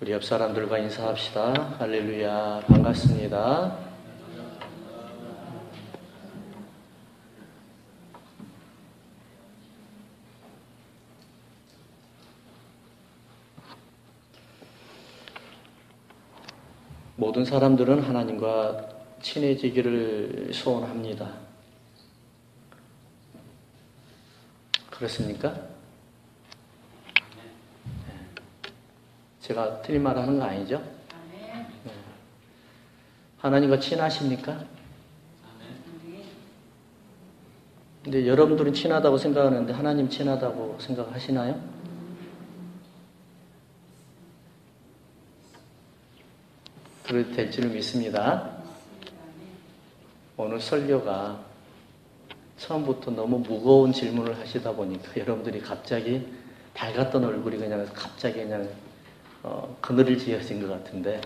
우리 옆 사람들과 인사합시다. 할렐루야, 반갑습니다. 모든 사람들은 하나님과 친해지기를 소원합니다. 그렇습니까? 제가 틀린 말 하는 거 아니죠? 네. 하나님과 친하십니까? 근데 여러분들은 친하다고 생각하는데 하나님 친하다고 생각하시나요? 그럴 될 줄 믿습니다. 오늘 설교가 처음부터 너무 무거운 질문을 하시다 보니까 여러분들이 갑자기 밝았던 얼굴이 그냥 갑자기 그냥 그늘을 지어진 것 같은데,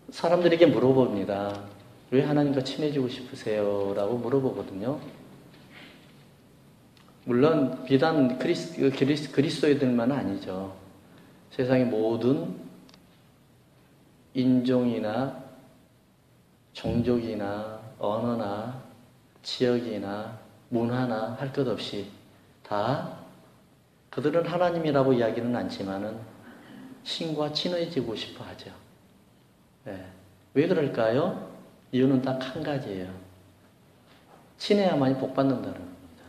사람들에게 물어봅니다. 왜 하나님과 친해지고 싶으세요? 라고 물어보거든요. 물론 비단 그리스도인들만 아니죠. 세상의 모든 인종이나 종족이나 언어나 지역이나 문화나 할 것 없이 다 그들은 하나님이라고 이야기는 않지만은 신과 친해지고 싶어 하죠. 네. 왜 그럴까요? 이유는 딱 한 가지예요. 친해야만이 복 받는다는 겁니다.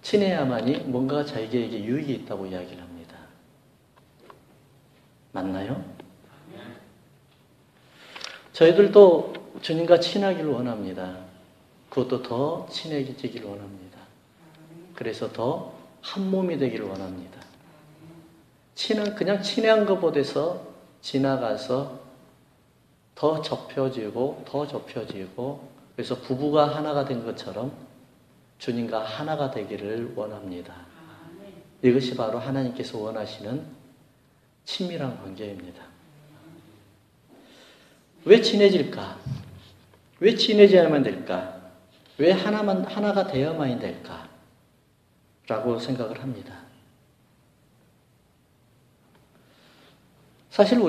친해야만이 뭔가 자기에게 유익이 있다고 이야기를 합니다. 맞나요? 저희들도 주님과 친하기를 원합니다. 그것도 더 친해지기를 원합니다. 그래서 더 한 몸이 되기를 원합니다. 그냥 친한 것보다서 지나가서 더 좁혀지고 그래서 부부가 하나가 된 것처럼 주님과 하나가 되기를 원합니다. 이것이 바로 하나님께서 원하시는 친밀한 관계입니다. 왜 친해질까? 왜 친해져야만 될까? 왜 하나가 되어야만 될까? 라고 생각을 합니다. 사실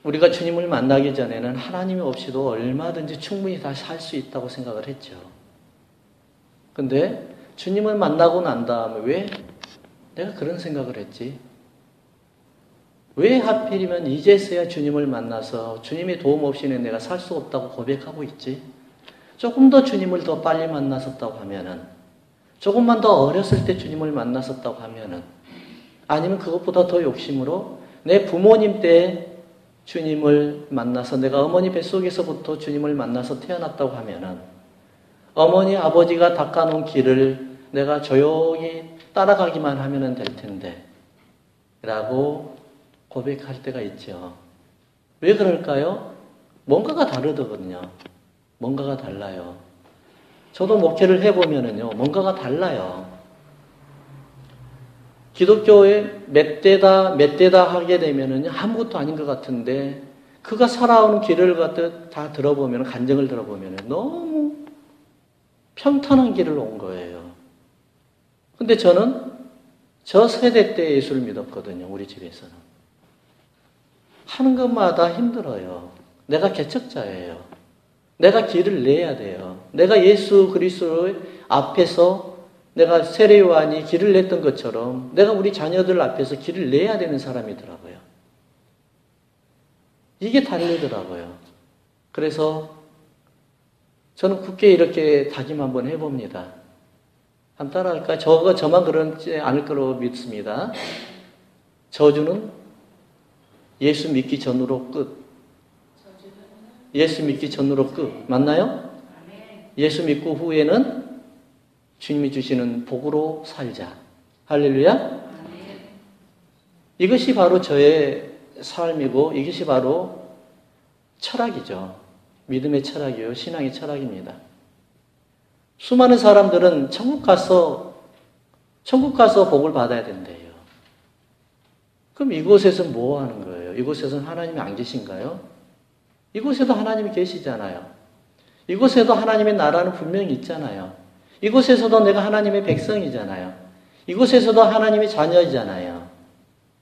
우리가 주님을 만나기 전에는 하나님이 없이도 얼마든지 충분히 다 살 수 있다고 생각을 했죠. 근데 주님을 만나고 난 다음에 왜 내가 그런 생각을 했지? 왜 하필이면 이제서야 주님을 만나서 주님의 도움 없이는 내가 살 수 없다고 고백하고 있지? 조금 더 주님을 더 빨리 만났었다고 하면은, 조금만 더 어렸을 때 주님을 만났었다고 하면은, 아니면 그것보다 더 욕심으로 내 부모님 때 주님을 만나서 내가 어머니 뱃속에서부터 주님을 만나서 태어났다고 하면은, 어머니 아버지가 닦아놓은 길을 내가 조용히 따라가기만 하면 될 텐데 라고 고백할 때가 있죠. 왜 그럴까요? 뭔가가 다르거든요. 뭔가가 달라요. 저도 목회를 해보면은요, 뭔가가 달라요. 기독교에 몇 대다 하게 되면은 아무것도 아닌 것 같은데, 그가 살아오는 길을 다 들어보면, 간증을 들어보면 너무 평탄한 길을 온 거예요. 근데 저는 저 세대 때 예수를 믿었거든요, 우리 집에서는. 하는 것마다 힘들어요. 내가 개척자예요. 내가 길을 내야 돼요. 내가 예수 그리스도의 앞에서 내가 세례요한이 길을 냈던 것처럼 내가 우리 자녀들 앞에서 길을 내야 되는 사람이더라고요. 이게 다르더라고요. 그래서 저는 굳게 이렇게 다짐 한번 해봅니다. 한번 따라할까요? 저만 그렇지 않을 거로 믿습니다. 저주는 예수 믿기 전으로 끝. 예수 믿기 전으로 끝. 맞나요? 예수 믿고 후에는 주님이 주시는 복으로 살자. 할렐루야? 이것이 바로 저의 삶이고 이것이 바로 철학이죠. 믿음의 철학이요. 신앙의 철학입니다. 수많은 사람들은 천국 가서 복을 받아야 된대요. 그럼 이곳에서 뭐 하는 거예요? 이곳에서는 하나님이 안 계신가요? 이곳에도 하나님이 계시잖아요. 이곳에도 하나님의 나라는 분명히 있잖아요. 이곳에서도 내가 하나님의 백성이잖아요. 이곳에서도 하나님의 자녀이잖아요.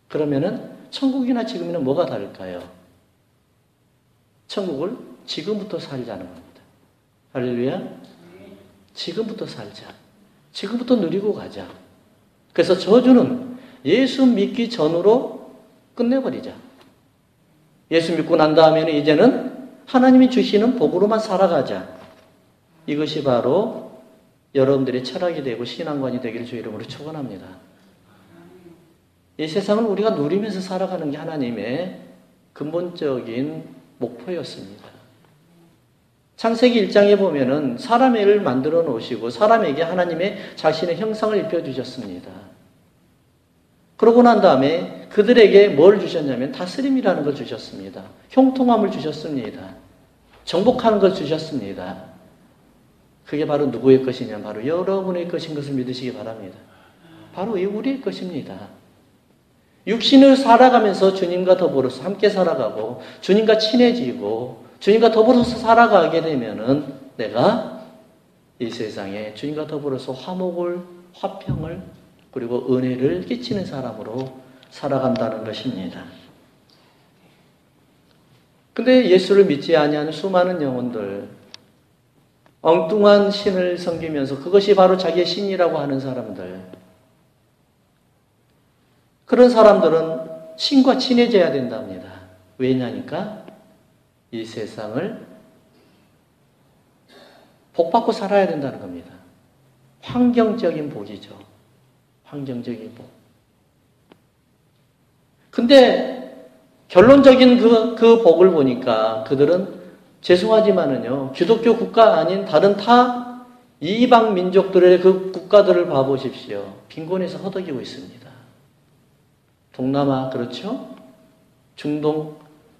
그러면은 천국이나 지금이나 뭐가 다를까요? 천국을 지금부터 살자는 겁니다. 할렐루야. 지금부터 살자. 지금부터 누리고 가자. 그래서 저주는 예수 믿기 전으로 끝내버리자. 예수 믿고 난 다음에는 이제는 하나님이 주시는 복으로만 살아가자. 이것이 바로 여러분들의 철학이 되고 신앙관이 되기를 주 이름으로 축원합니다. 이 세상을 우리가 누리면서 살아가는 게 하나님의 근본적인 목표였습니다. 창세기 1장에 보면은 사람을 만들어 놓으시고 사람에게 하나님의 자신의 형상을 입혀주셨습니다. 그러고 난 다음에 그들에게 뭘 주셨냐면 다스림이라는 걸 주셨습니다. 형통함을 주셨습니다. 정복하는 걸 주셨습니다. 그게 바로 누구의 것이냐? 바로 여러분의 것인 것을 믿으시기 바랍니다. 바로 우리의 것입니다. 육신을 살아가면서 주님과 더불어서 함께 살아가고 주님과 친해지고 주님과 더불어서 살아가게 되면은 내가 이 세상에 주님과 더불어서 화목을, 화평을 그리고 은혜를 끼치는 사람으로 살아간다는 것입니다. 근데 예수를 믿지 아니하는 수많은 영혼들, 엉뚱한 신을 섬기면서 그것이 바로 자기의 신이라고 하는 사람들, 그런 사람들은 신과 친해져야 된답니다. 왜냐니까 이 세상을 복받고 살아야 된다는 겁니다. 환경적인 복이죠. 환경적인 복. 근데 결론적인 그 복을 보니까 그들은 죄송하지만은요, 기독교 국가 아닌 다른 타 이방 민족들의 그 국가들을 봐보십시오. 빈곤에서 허덕이고 있습니다. 동남아, 그렇죠? 중동,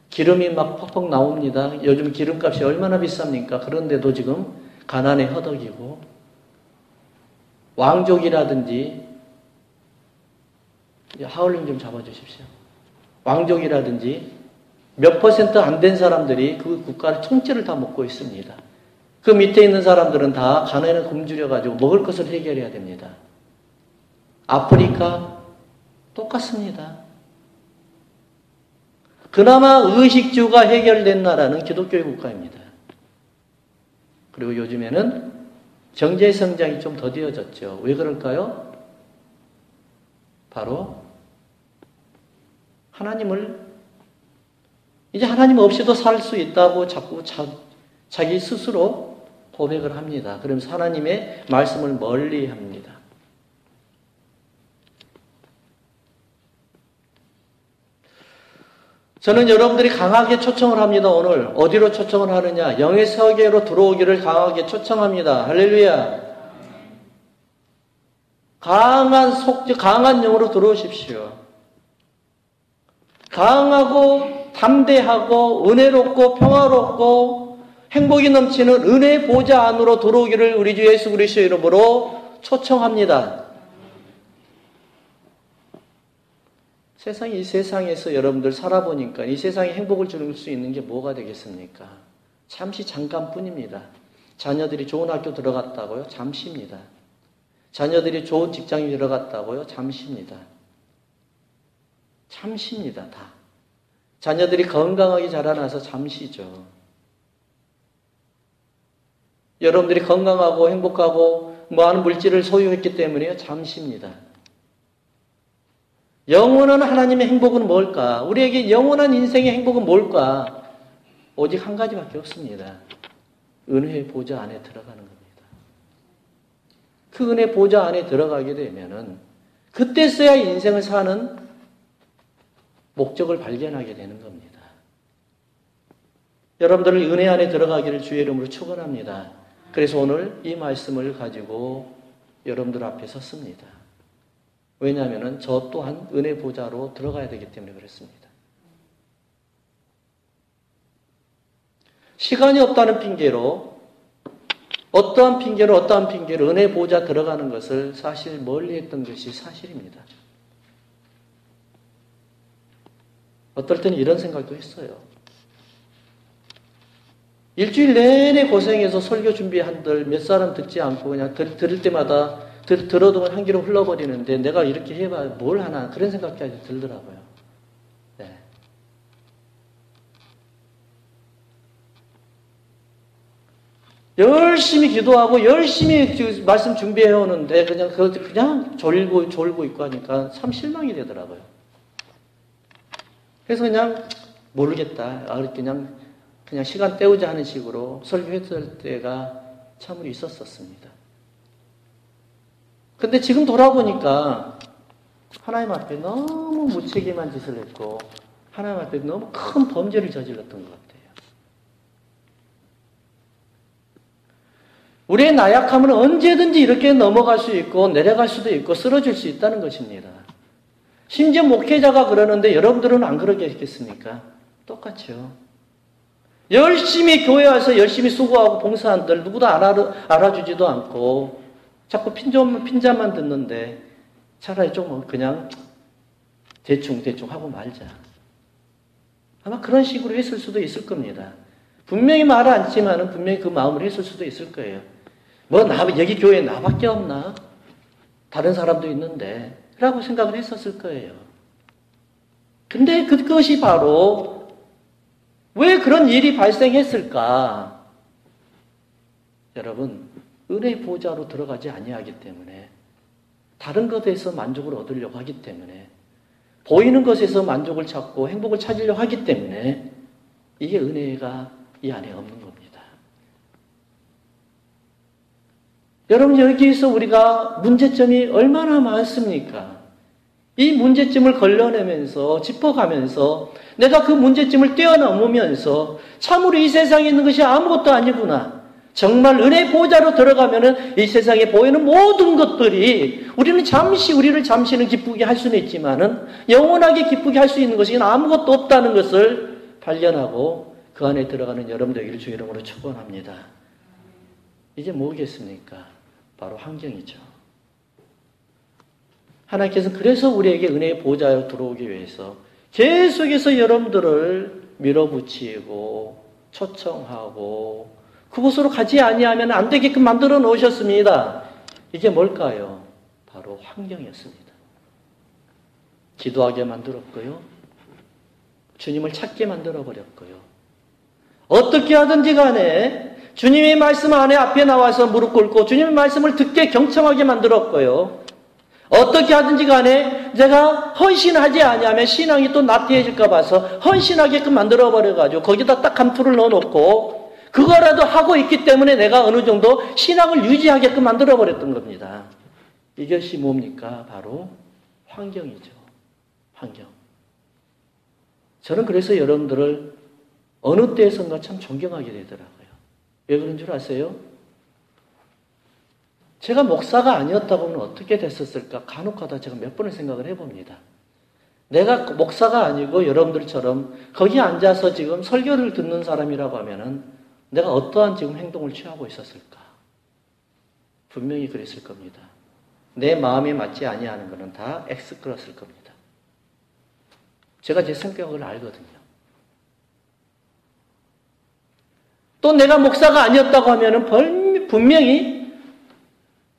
기름이 막 퍽퍽 나옵니다. 요즘 기름값이 얼마나 비쌉니까? 그런데도 지금 가난에 허덕이고, 왕족이라든지, 하울링 좀 잡아주십시오. 왕족이라든지 몇 퍼센트 안 된 사람들이 그 국가를 통째를 다 먹고 있습니다. 그 밑에 있는 사람들은 다 가난에 굶주려가지고 먹을 것을 해결해야 됩니다. 아프리카 똑같습니다. 그나마 의식주가 해결된 나라는 기독교의 국가입니다. 그리고 요즘에는 경제 성장이 좀 더디어졌죠. 왜 그럴까요? 바로 이제 하나님 없이도 살 수 있다고 자꾸 자기 스스로 고백을 합니다. 그러면서 하나님의 말씀을 멀리 합니다. 저는 여러분들이 강하게 초청을 합니다. 오늘 어디로 초청을 하느냐? 영의 세계로 들어오기를 강하게 초청합니다. 할렐루야. 강한 속죄, 강한 영으로 들어오십시오. 강하고 담대하고 은혜롭고 평화롭고 행복이 넘치는 은혜 보좌 안으로 들어오기를 우리 주 예수 그리스도의 이름으로 초청합니다. 이 세상에서 여러분들 살아보니까 이 세상에 행복을 줄 수 있는 게 뭐가 되겠습니까? 잠시 잠깐뿐입니다. 자녀들이 좋은 학교 들어갔다고요? 잠시입니다. 자녀들이 좋은 직장에 들어갔다고요? 잠시입니다. 잠시입니다. 다. 자녀들이 건강하게 자라나서 잠시죠. 여러분들이 건강하고 행복하고 많은 물질을 소유했기 때문에요? 잠시입니다. 영원한 하나님의 행복은 뭘까? 우리에게 영원한 인생의 행복은 뭘까? 오직 한 가지밖에 없습니다. 은혜의 보좌 안에 들어가는 겁니다. 그 은혜 보좌 안에 들어가게 되면은 그때서야 인생을 사는 목적을 발견하게 되는 겁니다. 여러분들을 은혜 안에 들어가기를 주의 이름으로 축원합니다. 그래서 오늘 이 말씀을 가지고 여러분들 앞에 섰습니다. 왜냐하면 저 또한 은혜 보좌로 들어가야 되기 때문에 그렇습니다. 시간이 없다는 핑계로 어떠한 핑계로 은혜 보좌 들어가는 것을 사실 멀리 했던 것이 사실입니다. 어떨 때는 이런 생각도 했어요. 일주일 내내 고생해서 설교 준비한들 몇 사람 듣지 않고 그냥 들을 때마다 들어도 한 귀로 흘러버리는데 내가 이렇게 해봐야 뭘 하나 그런 생각까지 들더라고요. 네. 열심히 기도하고 열심히 말씀 준비해 오는데 그냥 졸고 있고 하니까 참 실망이 되더라고요. 그래서 그냥 모르겠다. 그냥 시간 때우자 하는 식으로 설교했을 때가 참으로 있었습니다. 근데 지금 돌아보니까 하나님 앞에 너무 무책임한 짓을 했고 하나님 앞에 너무 큰 범죄를 저질렀던 것 같아요. 우리의 나약함은 언제든지 이렇게 넘어갈 수 있고 내려갈 수도 있고 쓰러질 수 있다는 것입니다. 심지어 목회자가 그러는데 여러분들은 안 그러겠습니까? 똑같죠. 열심히 교회 와서 열심히 수고하고 봉사한들 누구도 알아주지도 않고 자꾸 핀잔만 듣는데 차라리 좀 그냥 대충 하고 말자. 아마 그런 식으로 했을 수도 있을 겁니다. 분명히 말을 않지만은 분명히 그 마음을 했을 수도 있을 거예요. 여기 교회에 나밖에 없나? 다른 사람도 있는데 라고 생각을 했었을 거예요. 근데 그것이 바로 왜 그런 일이 발생했을까? 여러분, 은혜의 보좌로 들어가지 아니하기 때문에 다른 것에서 만족을 얻으려고 하기 때문에 보이는 것에서 만족을 찾고 행복을 찾으려고 하기 때문에 이게 은혜가 이 안에 없는 겁니다. 여러분 여기에서 우리가 문제점이 얼마나 많습니까? 이 문제점을 걸러내면서 짚어가면서 내가 그 문제점을 뛰어넘으면서 참으로 이 세상에 있는 것이 아무것도 아니구나. 정말 은혜 보좌로 들어가면은 이 세상에 보이는 모든 것들이 우리를 잠시는 기쁘게 할 수는 있지만은 영원하게 기쁘게 할 수 있는 것이 아무것도 없다는 것을 발견하고 그 안에 들어가는 여러분 되기를 주 이름으로 축원합니다. 이제 뭐겠습니까? 바로 환경이죠. 하나님께서는 그래서 우리에게 은혜의 보좌로 들어오기 위해서 계속해서 여러분들을 밀어붙이고 초청하고 그곳으로 가지 아니하면 안 되게끔 만들어 놓으셨습니다. 이게 뭘까요? 바로 환경이었습니다. 기도하게 만들었고요. 주님을 찾게 만들어 버렸고요. 어떻게 하든지 간에 주님의 말씀 안에 앞에 나와서 무릎 꿇고 주님의 말씀을 듣게 경청하게 만들었고요. 어떻게 하든지 간에 내가 헌신하지 아니하면 신앙이 또 나태해질까 봐서 헌신하게끔 만들어 버려가지고 거기다 딱 한 풀을 넣어놓고 그거라도 하고 있기 때문에 내가 어느 정도 신앙을 유지하게끔 만들어 버렸던 겁니다. 이것이 뭡니까? 바로 환경이죠. 환경. 저는 그래서 여러분들을 어느 때에선가 참 존경하게 되더라고요. 왜 그런 줄 아세요? 제가 목사가 아니었다고 하면 어떻게 됐었을까? 간혹가다 제가 몇 번을 생각을 해봅니다. 내가 목사가 아니고 여러분들처럼 거기 앉아서 지금 설교를 듣는 사람이라고 하면은 내가 어떠한 지금 행동을 취하고 있었을까? 분명히 그랬을 겁니다. 내 마음에 맞지 아니하는 것은 다 X클렀을 겁니다. 제가 제 성격을 알거든요. 또 내가 목사가 아니었다고 하면은 분명히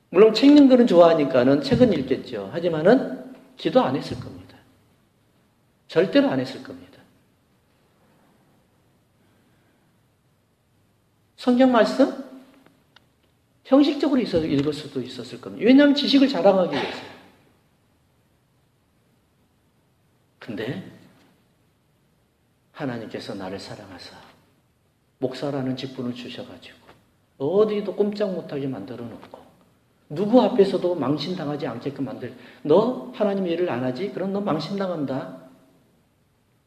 물론 책 읽는 거는 좋아하니까는 책은 읽겠죠. 하지만은 기도 안 했을 겁니다. 절대로 안 했을 겁니다. 성경 말씀? 형식적으로 읽을 수도 있었을 겁니다. 왜냐하면 지식을 자랑하기 위해서요. 근데 하나님께서 나를 사랑하사 목사라는 직분을 주셔가지고 어디도 꼼짝 못하게 만들어 놓고 누구 앞에서도 망신당하지 않게끔 너 하나님 일을 안 하지? 그럼 너 망신당한다.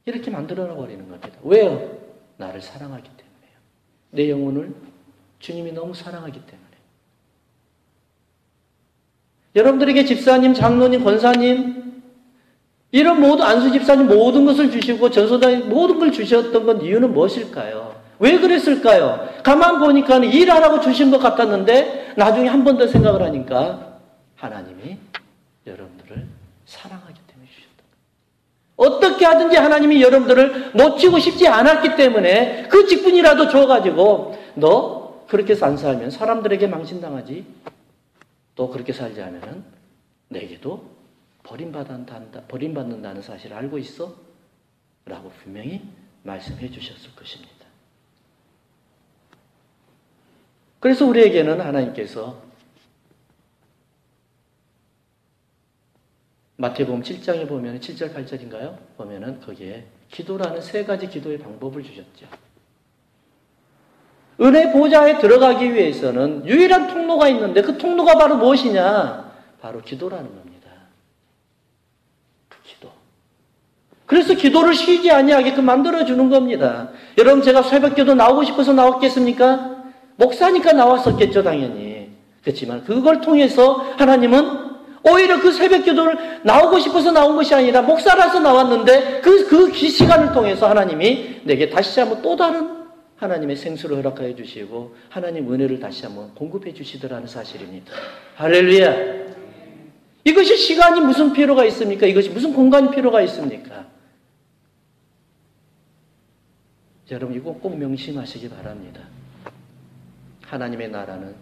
이렇게 만들어 버리는 겁니다. 왜요? 나를 사랑하기 때문에요. 내 영혼을 주님이 너무 사랑하기 때문에. 여러분들에게 집사님, 장로님, 권사님 이런 안수 집사님 모든 것을 주시고 전소장님 모든 걸 주셨던 건 이유는 무엇일까요? 왜 그랬을까요? 가만 보니까 일하라고 주신 것 같았는데 나중에 한 번 더 생각을 하니까 하나님이 여러분들을 사랑하기 때문에 주셨다. 어떻게 하든지 하나님이 여러분들을 놓치고 싶지 않았기 때문에 그 직분이라도 줘가지고 너 그렇게 안 살면 사람들에게 망신당하지. 또 그렇게 살지 않으면 내게도 버림받는다는 사실을 알고 있어? 라고 분명히 말씀해 주셨을 것입니다. 그래서 우리에게는 하나님께서 마태복음 7장에 보면 7절 8절인가요? 보면은 거기에 기도라는 세 가지 기도의 방법을 주셨죠. 은혜 보좌에 들어가기 위해서는 유일한 통로가 있는데 그 통로가 바로 무엇이냐? 바로 기도라는 겁니다. 그 기도. 그래서 기도를 쉬지 아니하게끔 만들어주는 겁니다. 여러분 제가 새벽기도 나오고 싶어서 나왔겠습니까? 목사니까 나왔었겠죠, 당연히. 그렇지만 그걸 통해서 하나님은 오히려 그 새벽기도를 나오고 싶어서 나온 것이 아니라 목사라서 나왔는데 그 시간을 통해서 하나님이 내게 다시 한번 또 다른 하나님의 생수를 허락하여 주시고 하나님 은혜를 다시 한번 공급해 주시더라는 사실입니다. 할렐루야. 이것이 시간이 무슨 필요가 있습니까? 이것이 무슨 공간이 필요가 있습니까? 여러분 이거 꼭 명심하시기 바랍니다. 하나님의 나라는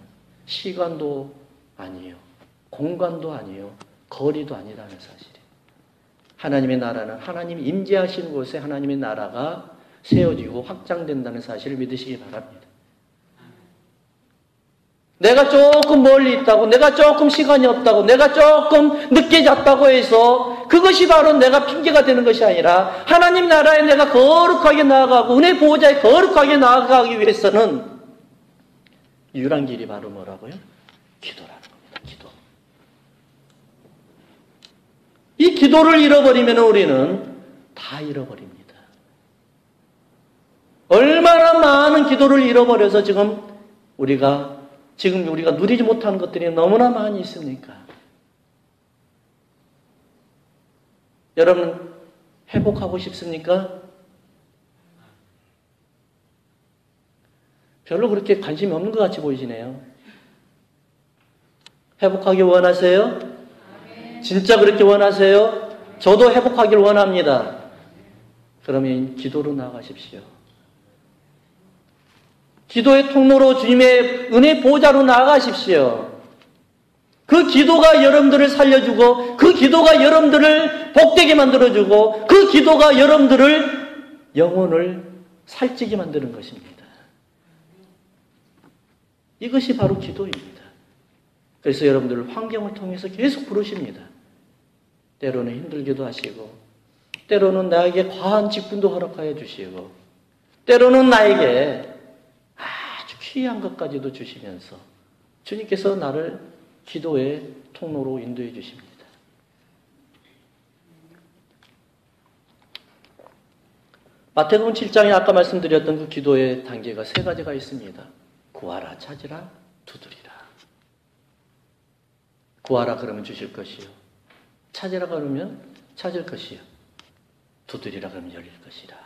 시간도 아니에요. 공간도 아니에요. 거리도 아니라는 사실이에요. 하나님의 나라는 하나님이 임재하시는 곳에 하나님의 나라가 세워지고 확장된다는 사실을 믿으시기 바랍니다. 내가 조금 멀리 있다고, 내가 조금 시간이 없다고, 내가 조금 늦게 잤다고 해서 그것이 바로 내가 핑계가 되는 것이 아니라 하나님 나라에 내가 거룩하게 나아가고 은혜 보호자에 거룩하게 나아가기 위해서는 유일한 길이 바로 뭐라고요? 기도라는 겁니다. 기도. 이 기도를 잃어버리면 우리는 다 잃어버립니다. 얼마나 많은 기도를 잃어버려서 지금 우리가 누리지 못하는 것들이 너무나 많이 있습니까? 여러분 회복하고 싶습니까? 별로 그렇게 관심이 없는 것 같이 보이시네요. 회복하기 원하세요? 진짜 그렇게 원하세요? 저도 회복하길 원합니다. 그러면 기도로 나아가십시오. 기도의 통로로 주님의 은혜 보좌로 나아가십시오. 그 기도가 여러분들을 살려주고 그 기도가 여러분들을 복되게 만들어주고 그 기도가 여러분들을 영혼을 살찌게 만드는 것입니다. 이것이 바로 기도입니다. 그래서 여러분들 환경을 통해서 계속 부르십니다. 때로는 힘들기도 하시고 때로는 나에게 과한 직분도 허락하여 주시고 때로는 나에게 아주 귀한 것까지도 주시면서 주님께서 나를 기도의 통로로 인도해 주십니다. 마태복음 7장에 아까 말씀드렸던 그 기도의 단계가 세 가지가 있습니다. 구하라, 찾으라, 두드리라. 구하라 그러면 주실 것이요. 찾으라 그러면 찾을 것이요. 두드리라 그러면 열릴 것이라.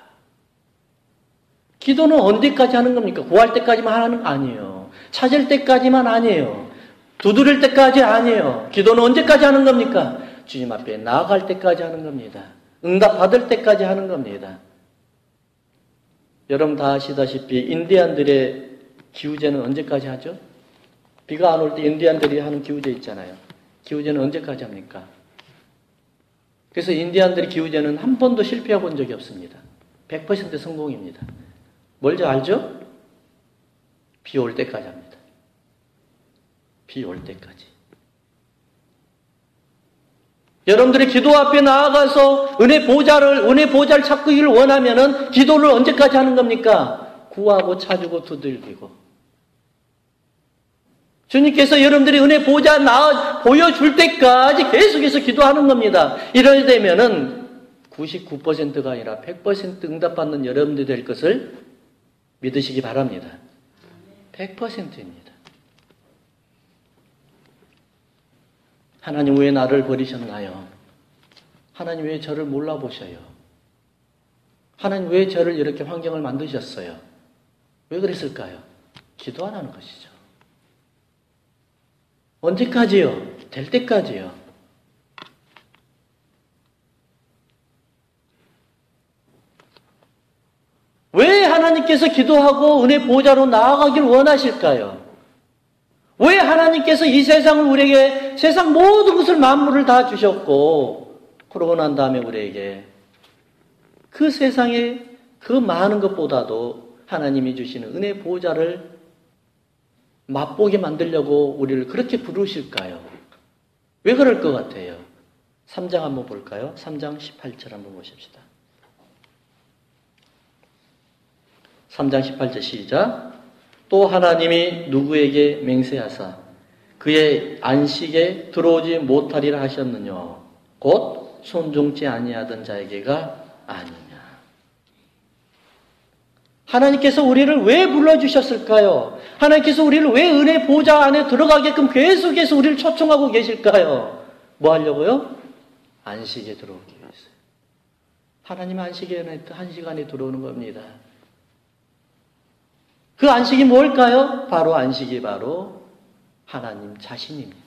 기도는 언제까지 하는 겁니까? 구할 때까지만 하는 거 아니에요. 찾을 때까지만 아니에요. 두드릴 때까지 아니에요. 기도는 언제까지 하는 겁니까? 주님 앞에 나아갈 때까지 하는 겁니다. 응답 받을 때까지 하는 겁니다. 여러분 다 아시다시피 인디안들의 기우제는 언제까지 하죠? 비가 안 올 때 인디안들이 하는 기우제 있잖아요. 기우제는 언제까지 합니까? 그래서 인디안들의 기우제는 한 번도 실패해 본 적이 없습니다. 100% 성공입니다. 뭘지 알죠? 비 올 때까지 합니다. 비 올 때까지. 여러분들이 기도 앞에 나아가서 은혜 보좌를 찾기를 원하면은 기도를 언제까지 하는 겁니까? 구하고 찾고 두들기고. 주님께서 여러분들이 은혜 보여줄 때까지 계속해서 기도하는 겁니다. 이러게 되면은 99%가 아니라 100% 응답받는 여러분들이 될 것을 믿으시기 바랍니다. 100%입니다. 하나님 왜 나를 버리셨나요? 하나님 왜 저를 몰라보셔요? 하나님 왜 저를 이렇게 환경을 만드셨어요? 왜 그랬을까요? 기도하라는 것이죠. 언제까지요? 될 때까지요. 하나님께서 기도하고 은혜 보호자로 나아가길 원하실까요? 왜 하나님께서 이 세상을 우리에게 세상 모든 것을 만물을 다 주셨고 그러고 난 다음에 우리에게 그 세상에 그 많은 것보다도 하나님이 주시는 은혜 보호자를 맛보게 만들려고 우리를 그렇게 부르실까요? 왜 그럴 것 같아요? 3장 한번 볼까요? 3장 18절 한번 보십시다. 3장 18절 시작. 또 하나님이 누구에게 맹세하사 그의 안식에 들어오지 못하리라 하셨느냐? 곧 순종치 아니하던 자에게가 아니냐. 하나님께서 우리를 왜 불러주셨을까요? 하나님께서 우리를 왜 은혜 보호자 안에 들어가게끔 계속해서 우리를 초청하고 계실까요? 뭐 하려고요? 안식에 들어오기 위해서. 하나님 안식 안에 들어오는 겁니다. 그 안식이 뭘까요? 바로 안식이 바로 하나님 자신입니다.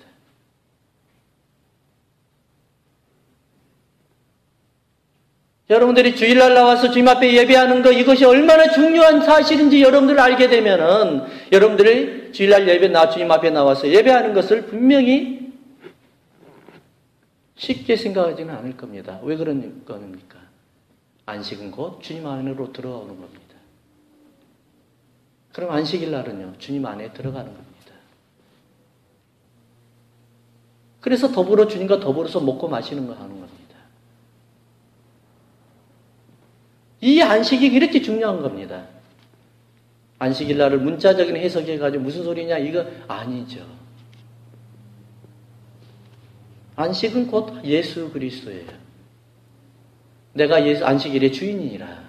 여러분들이 주일날 나와서 주님 앞에 예배하는 것, 이것이 얼마나 중요한 사실인지 여러분들 알게 되면은 여러분들이 주일날 주님 앞에 나와서 예배하는 것을 분명히 쉽게 생각하지는 않을 겁니다. 왜 그런 겁니까? 안식은 곧 주님 안으로 들어오는 겁니다. 그럼 안식일 날은요, 주님 안에 들어가는 겁니다. 그래서 주님과 더불어서 먹고 마시는 거 하는 겁니다. 이 안식이 이렇게 중요한 겁니다. 안식일 날을 문자적인 해석해가지고 무슨 소리냐, 이거 아니죠. 안식은 곧 예수 그리스도예요. 내가 안식일의 주인이니라.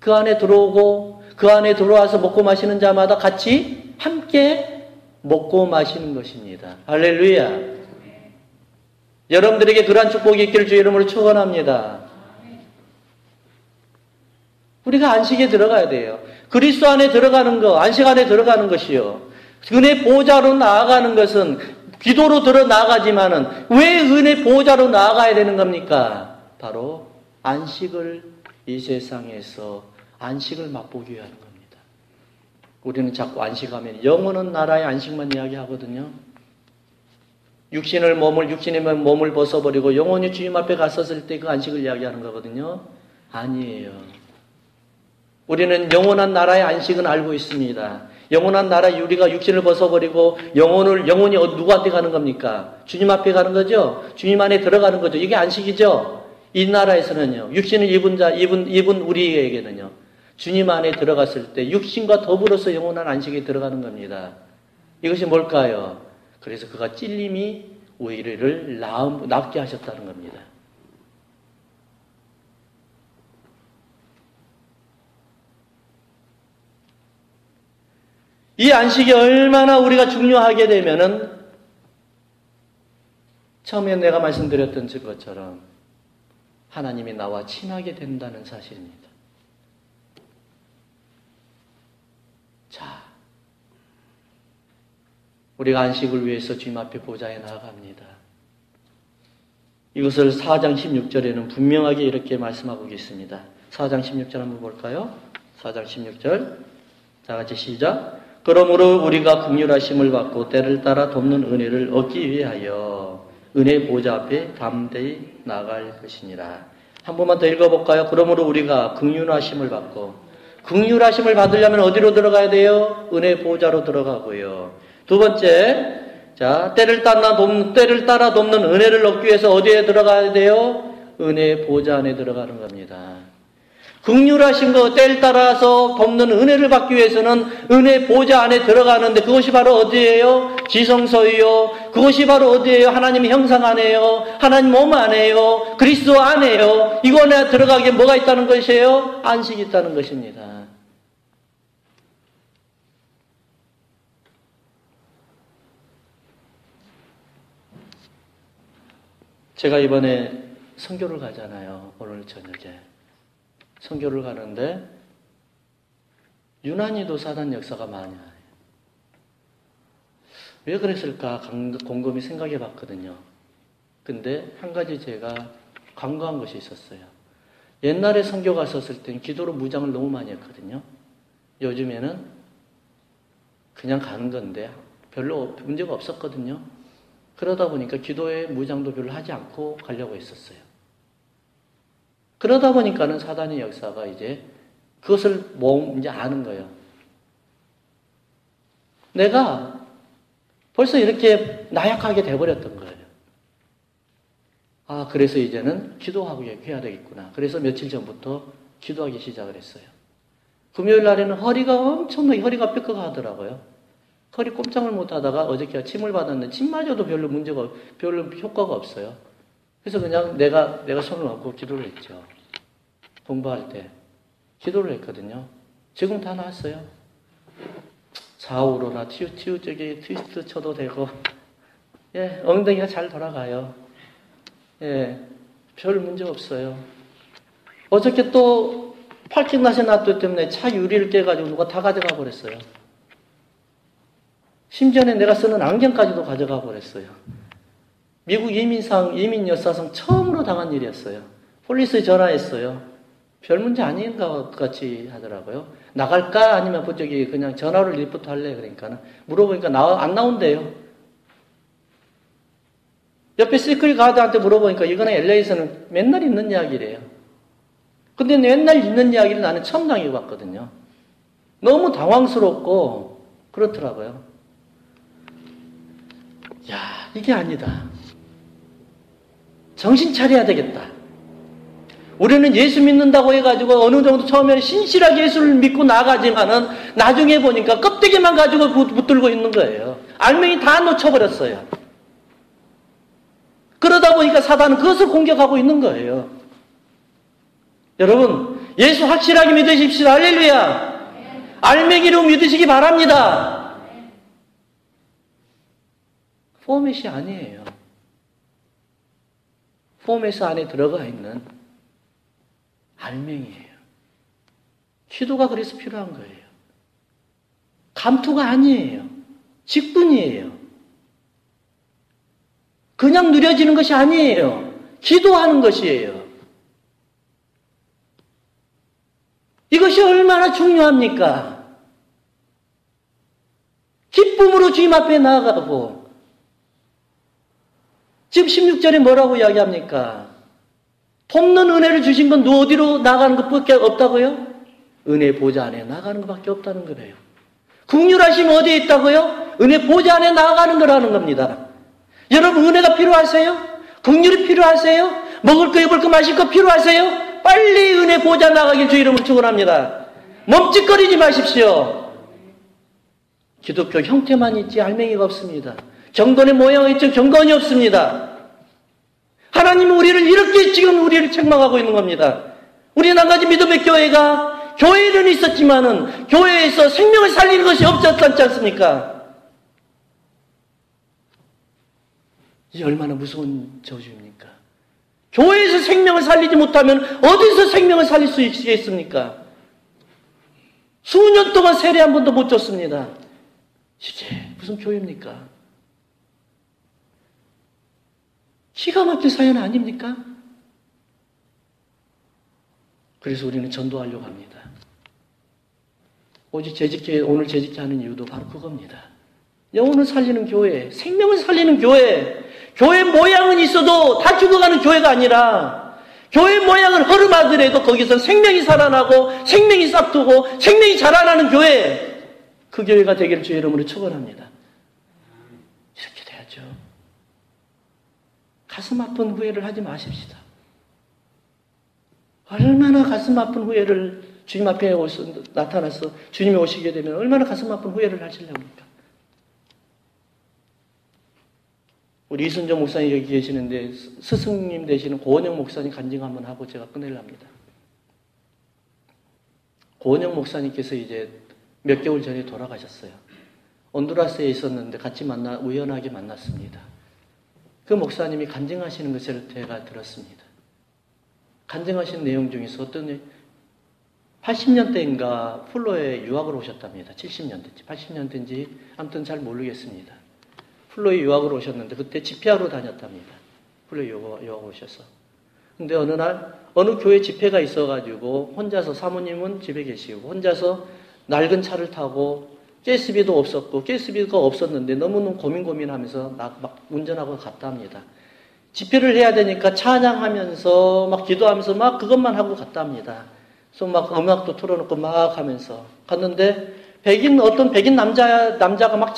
그 안에 들어오고 그 안에 들어와서 먹고 마시는 자마다 같이 함께 먹고 마시는 것입니다. 할렐루야. 여러분들에게 그러한 축복이 있기를 주의 이름으로 축원합니다. 우리가 안식에 들어가야 돼요. 그리스도 안에 들어가는 것, 안식 안에 들어가는 것이요. 은혜 보호자로 나아가는 것은 기도로 들어 나아가지만은 왜 은혜 보호자로 나아가야 되는 겁니까? 바로 안식을 이 세상에서 안식을 맛보기 위한 겁니다. 우리는 자꾸 안식하면 영원한 나라의 안식만 이야기하거든요. 육신의 몸을 벗어버리고 영원히 주님 앞에 갔었을 때 그 안식을 이야기하는 거거든요. 아니에요. 우리는 영원한 나라의 안식은 알고 있습니다. 영원한 나라 우리가 육신을 벗어버리고 영원히 누구한테 가는 겁니까? 주님 앞에 가는 거죠? 주님 안에 들어가는 거죠. 이게 안식이죠? 이 나라에서는요. 육신을 입은 우리에게는요. 주님 안에 들어갔을 때 육신과 더불어서 영원한 안식에 들어가는 겁니다. 이것이 뭘까요? 그래서 그가 찔림이 우리를 낫게 하셨다는 겁니다. 이 안식이 얼마나 우리가 중요하게 되면은 처음에 내가 말씀드렸던 것처럼 하나님이 나와 친하게 된다는 사실입니다. 자, 우리가 안식을 위해서 주님 앞에 보좌에 나아갑니다. 이것을 4장 16절에는 분명하게 이렇게 말씀하고 계십니다. 4장 16절 한번 볼까요? 4장 16절 다 같이 시작. 그러므로 우리가 긍휼하심을 받고 때를 따라 돕는 은혜를 얻기 위하여 은혜 보좌 앞에 담대히 나갈 것이니라. 한 번만 더 읽어볼까요? 그러므로 우리가 긍휼하심을 받고, 긍휼하심을 받으려면 어디로 들어가야 돼요? 은혜 보좌로 들어가고요. 두 번째, 자, 때를 따라 돕는 은혜를 얻기 위해서 어디에 들어가야 돼요? 은혜 보좌 안에 들어가는 겁니다. 긍휼하신 것, 때를 따라서 돕는 은혜를 받기 위해서는 은혜 보좌 안에 들어가는데 그것이 바로 어디예요? 지성소이요. 그것이 바로 어디예요? 하나님의 형상 안에요. 하나님 몸 안에요. 그리스도 안에요. 이거 안에 들어가기에 뭐가 있다는 것이에요? 안식이 있다는 것입니다. 제가 이번에 선교를 가잖아요. 오늘 저녁에. 선교를 가는데 유난히도 사단 역사가 많아요. 왜 그랬을까 곰곰이 생각해 봤거든요. 근데 한 가지 제가 간과한 것이 있었어요. 옛날에 선교 갔었을 땐 기도로 무장을 너무 많이 했거든요. 요즘에는 그냥 가는 건데 별로 문제가 없었거든요. 그러다 보니까 기도회 무장도 별로 하지 않고 가려고 했었어요. 그러다 보니까는 사단의 역사가 이제 그것을 이제 아는 거예요. 내가 벌써 이렇게 나약하게 돼버렸던 거예요. 아, 그래서 이제는 기도하고 해야 되겠구나. 그래서 며칠 전부터 기도하기 시작을 했어요. 금요일 날에는 엄청나게 허리가 삐걱하더라고요. 허리 꼼짝을 못 하다가 어저께 침을 받았는데 침마저도 별로 효과가 없어요. 그래서 그냥 내가 손을 얹고 기도를 했죠. 공부할 때. 기도를 했거든요. 지금 다 나았어요. 좌우로나 트위스트 쳐도 되고, 예, 엉덩이가 잘 돌아가요. 예, 별 문제 없어요. 어저께 또 팔킹낫에 놨기 때문에 차 유리를 깨가지고 누가 다 가져가 버렸어요. 심지어는 내가 쓰는 안경까지도 가져가 버렸어요. 미국 이민 역사상 처음으로 당한 일이었어요. 폴리스에 전화했어요. 별 문제 아닌 것 같이 하더라고요. 나갈까? 아니면 그냥 전화로 리포트 할래? 그러니까 물어보니까 안 나온대요. 옆에 시크릿 가드한테 물어보니까 이거는 LA에서는 맨날 있는 이야기래요. 근데 맨날 있는 이야기를 나는 처음 당해봤거든요. 너무 당황스럽고 그렇더라고요. 야, 이게 아니다. 정신 차려야 되겠다. 우리는 예수 믿는다고 해가지고 어느 정도 처음에는 신실하게 예수를 믿고 나가지만은 나중에 보니까 껍데기만 가지고 붙들고 있는 거예요. 알맹이 다 놓쳐버렸어요. 그러다 보니까 사단은 그것을 공격하고 있는 거예요. 여러분, 예수 확실하게 믿으십시오. 할렐루야. 알맹이로 믿으시기 바랍니다. 포맷이 아니에요. 포맷 안에 들어가 있는 알맹이에요. 기도가 그래서 필요한 거예요. 감투가 아니에요. 직분이에요. 그냥 누려지는 것이 아니에요. 기도하는 것이에요. 이것이 얼마나 중요합니까? 기쁨으로 주님 앞에 나아가고 지금 16절에 뭐라고 이야기합니까? 돕는 은혜를 주신 건 어디로 나가는 것밖에 없다고요? 은혜 보좌 안에 나가는 것밖에 없다는 거예요. 긍휼하심 어디에 있다고요? 은혜 보좌 안에 나가는 거라는 겁니다. 여러분 은혜가 필요하세요? 긍휼이 필요하세요? 먹을 거 입을 거 마실 거 필요하세요? 빨리 은혜 보좌 나가길 주 이름으로 축원합니다. 멈칫거리지 마십시오. 기독교 형태만 있지 알맹이가 없습니다. 경건의 모양이 있죠. 경건이 없습니다. 하나님은 우리를 책망하고 있는 겁니다. 우리는 한 가지 믿음의 교회는 있었지만은 교회에서 생명을 살리는 것이 없었지 않습니까? 이게 얼마나 무서운 저주입니까? 교회에서 생명을 살리지 못하면 어디서 생명을 살릴 수 있겠습니까? 수년 동안 세례 한 번도 못 줬습니다. 이게 무슨 교회입니까? 기가 막힌 사연 아닙니까? 그래서 우리는 전도하려고 합니다. 오늘 재직하는 이유도 바로 그겁니다. 영혼을 살리는 교회, 생명을 살리는 교회 모양은 있어도 다 죽어가는 교회가 아니라 교회 모양을 허름하더라도 거기서 생명이 살아나고 생명이 싹트고 생명이 자라나는 교회, 그 교회가 되기를 주의 이름으로 축원합니다. 이렇게 돼야죠. 가슴 아픈 후회를 하지 마십시다. 얼마나 가슴 아픈 후회를 주님 앞에 나타나서 주님이 오시게 되면 얼마나 가슴 아픈 후회를 하시려고 합니까? 우리 이순정 목사님 여기 계시는데 스승님 되시는 고원영 목사님 간증 한번 하고 제가 끝내려합니다. 고원영 목사님께서 이제 몇 개월 전에 돌아가셨어요. 온두라스에 있었는데 같이 우연하게 만났습니다. 그 목사님이 간증하시는 것을 제가 들었습니다. 간증하시는 내용 중에서 80년대인가 플로에 유학을 오셨답니다. 70년대인지 80년대인지 아무튼 잘 모르겠습니다. 플로에 유학을 오셨는데 그때 집회하러 다녔답니다. 플로에 유학을 오셔서. 근데 어느 교회 집회가 있어가지고 혼자서 사모님은 집에 계시고 혼자서 낡은 차를 타고 가스비도 없었고 가스비가 없었는데 너무너무 고민하면서 막 운전하고 갔다 합니다. 집회를 해야 되니까 찬양하면서 막 기도하면서 막 그것만 하고 갔다 합니다. 그래서 막 음악도 틀어놓고 막 하면서 갔는데 어떤 백인 남자가 막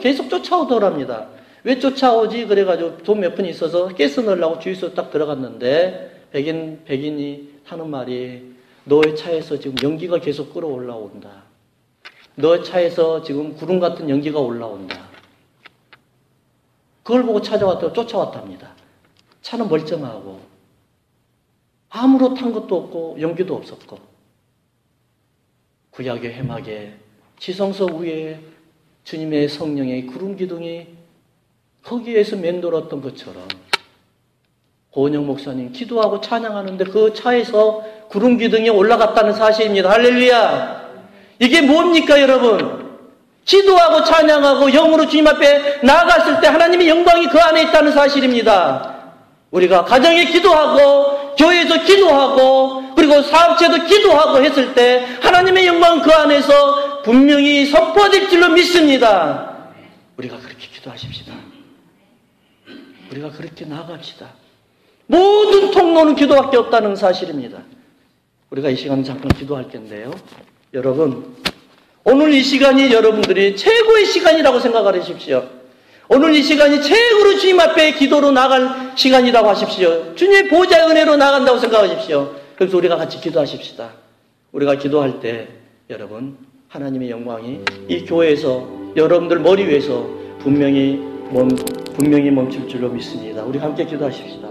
계속 쫓아오더랍니다. 왜 쫓아오지? 그래가지고 돈 몇 푼 있어서 가스 넣으려고 주유소 딱 들어갔는데 백인이 하는 말이 너의 차에서 지금 연기가 계속 끌어올라온다. 너의 차에서 지금 구름 같은 연기가 올라온다. 그걸 보고 쫓아왔답니다. 차는 멀쩡하고 아무로 탄 것도 없고 연기도 없었고 구약의 회막에 지성소 위에 주님의 성령의 구름 기둥이 거기에서 맴돌았던 것처럼 고은영 목사님 기도하고 찬양하는데 그 차에서 구름 기둥이 올라갔다는 사실입니다. 할렐루야! 이게 뭡니까 여러분? 기도하고 찬양하고 영으로 주님 앞에 나아갔을 때 하나님의 영광이 그 안에 있다는 사실입니다. 우리가 가정에 기도하고 교회에서 기도하고 그리고 사업체도 기도하고 했을 때 하나님의 영광은 그 안에서 분명히 선포될 줄로 믿습니다. 우리가 그렇게 기도하십시다. 우리가 그렇게 나아갑시다. 모든 통로는 기도밖에 없다는 사실입니다. 우리가 이 시간 잠깐 기도할 텐데요. 여러분, 오늘 이 시간이 여러분들이 최고의 시간이라고 생각하십시오. 오늘 이 시간이 최고로 주님 앞에 기도로 나갈 시간이라고 하십시오. 주님의 보좌의 은혜로 나간다고 생각하십시오. 그래서 우리가 같이 기도하십시다. 우리가 기도할 때 여러분 하나님의 영광이 이 교회에서 여러분들 머리 위에서 분명히 멈출 줄로 믿습니다. 우리 함께 기도하십시다.